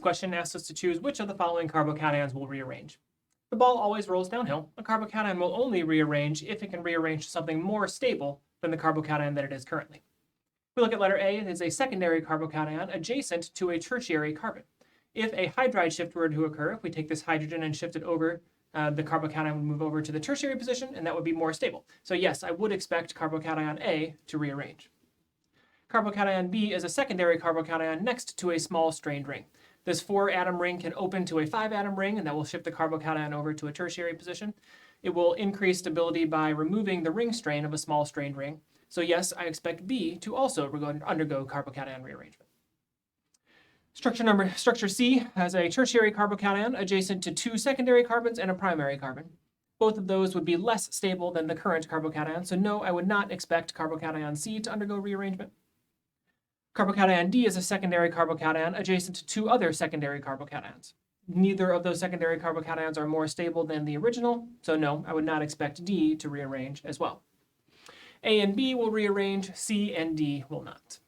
question asks us to choose which of the following carbocations will rearrange. The ball always rolls downhill. A carbocation will only rearrange if it can rearrange to something more stable than the carbocation that it is currently. If we look at letter A, it is a secondary carbocation adjacent to a tertiary carbon. If a hydride shift were to occur, if we take this hydrogen and shift it over, the carbocation would move over to the tertiary position, and that would be more stable. So yes, I would expect carbocation A to rearrange. Carbocation B is a secondary carbocation next to a small strained ring. This 4-atom ring can open to a 5-atom ring, and that will shift the carbocation over to a tertiary position. It will increase stability by removing the ring strain of a small strained ring. So yes, I expect B to also undergo carbocation rearrangement. Structure C has a tertiary carbocation adjacent to 2 secondary carbons and a primary carbon. Both of those would be less stable than the current carbocation, so no, I would not expect carbocation C to undergo rearrangement. Carbocation D is a secondary carbocation adjacent to 2 other secondary carbocations. Neither of those secondary carbocations are more stable than the original, so no, I would not expect D to rearrange as well. A and B will rearrange, C and D will not.